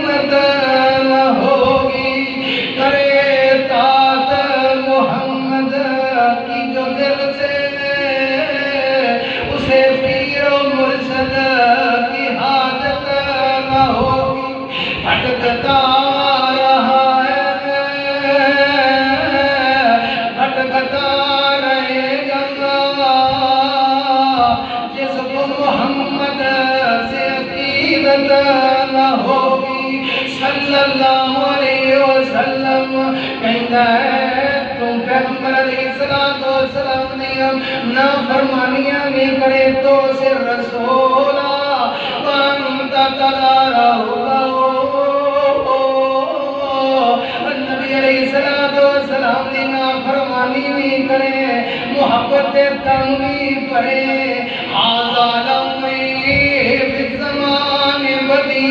محنت نہ ہوگی، کرے طاعت محمد کی جو دل سے، اسے پیر و مرشد کی حاجت نہ ہوگی۔ بھٹکتا رہا ہے، بھٹکتا رہے گا، جس کو محمد سے عقیدت نہ ہوگی۔ صلی اللہ علیہ وسلم کہتا ہے تم پیغمبر علیہ السلام نے نافرمانیاں نہیں کرے تو سے رسولا وانت تدارا ہوگا۔ نبی علیہ السلام نے نافرمانی نہیں کرے، محبت تنگی پڑے، آزادہ میں فی الزمان بدی